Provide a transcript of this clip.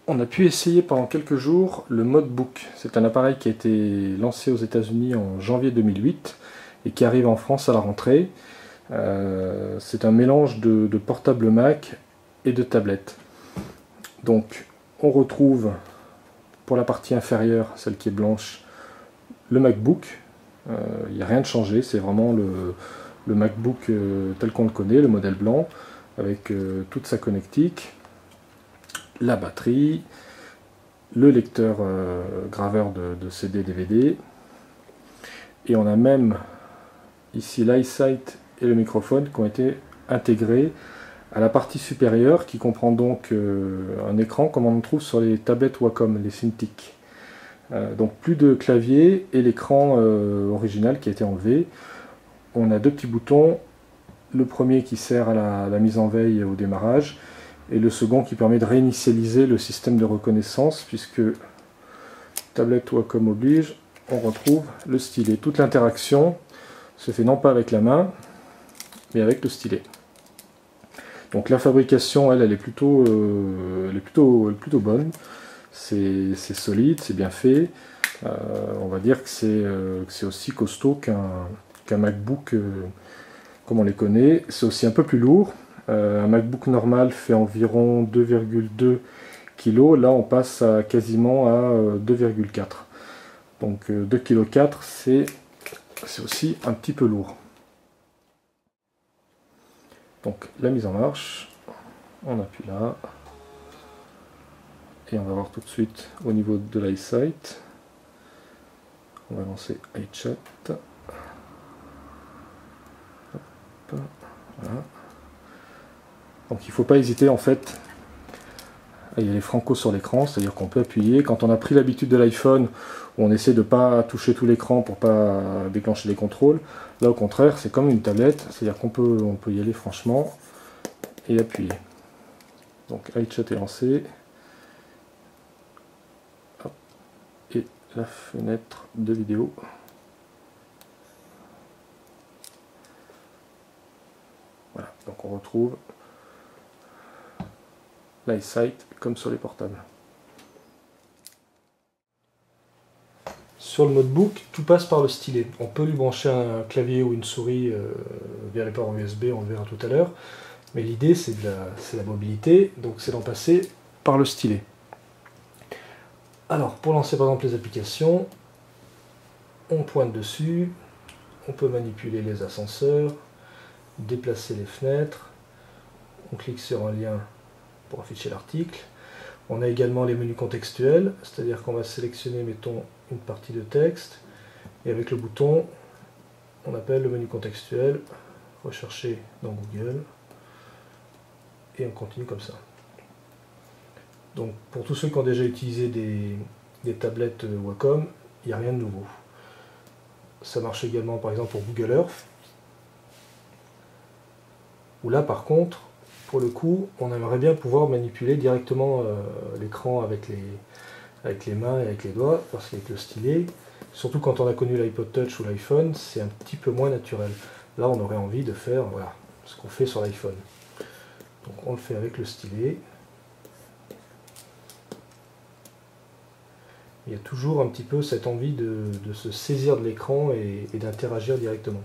On a pu essayer pendant quelques jours le ModeBook. C'est un appareil qui a été lancé aux États-Unis en janvier 2008 et qui arrive en France à la rentrée. C'est un mélange de portable Mac et de tablette. Donc on retrouve pour la partie inférieure, celle qui est blanche, le MacBook. Il n'y a rien de changé, c'est vraiment le MacBook tel qu'on le connaît, le modèle blanc, avec toute sa connectique, la batterie, le lecteur graveur de CD DVD, et on a même ici l'EyeSight et le microphone qui ont été intégrés à la partie supérieure, qui comprend donc un écran comme on le trouve sur les tablettes Wacom, les Cintiq. Donc plus de clavier et l'écran original qui a été enlevé. On a deux petits boutons, le premier qui sert à la mise en veille au démarrage, et le second qui permet de réinitialiser le système de reconnaissance, puisque tablette Wacom oblige, on retrouve le stylet. Toute l'interaction se fait non pas avec la main, mais avec le stylet. Donc la fabrication, elle est plutôt bonne. C'est solide, c'est bien fait. On va dire que c'est aussi costaud qu'un MacBook comme on les connaît. C'est aussi un peu plus lourd. Un MacBook normal fait environ 2,2 kg. Là, on passe à quasiment à 2,4 kg. Donc 2,4 kg, c'est aussi un petit peu lourd. Donc la mise en marche, on appuie là. Et on va voir tout de suite au niveau de l'EyeSight. On va lancer iChat. Voilà. Donc il ne faut pas hésiter en fait à y aller franco sur l'écran, c'est-à-dire qu'on peut appuyer. Quand on a pris l'habitude de l'iPhone, où on essaie de ne pas toucher tout l'écran pour ne pas déclencher les contrôles, là au contraire c'est comme une tablette, c'est-à-dire qu'on peut y aller franchement et appuyer. Donc iChat est lancé. Et la fenêtre de vidéo. Voilà, donc on retrouve l'EyeSight comme sur les portables. Sur le ModeBook, tout passe par le stylet. On peut lui brancher un clavier ou une souris via les ports USB, on le verra tout à l'heure. Mais l'idée c'est la mobilité, donc c'est d'en passer par le stylet. Alors, pour lancer par exemple les applications, on pointe dessus, on peut manipuler les ascenseurs, déplacer les fenêtres, on clique sur un lien pour afficher l'article. On a également les menus contextuels, c'est-à-dire qu'on va sélectionner, mettons, une partie de texte, et avec le bouton, on appelle le menu contextuel, rechercher dans Google, et on continue comme ça. Donc pour tous ceux qui ont déjà utilisé des tablettes Wacom, il n'y a rien de nouveau. Ça marche également par exemple pour Google Earth, où là par contre, pour le coup, on aimerait bien pouvoir manipuler directement l'écran avec les mains et avec les doigts, parce qu'avec le stylet, surtout quand on a connu l'iPod Touch ou l'iPhone, c'est un petit peu moins naturel. Là on aurait envie de faire voilà, ce qu'on fait sur l'iPhone. Donc on le fait avec le stylet. Il y a toujours un petit peu cette envie de se saisir de l'écran et d'interagir directement.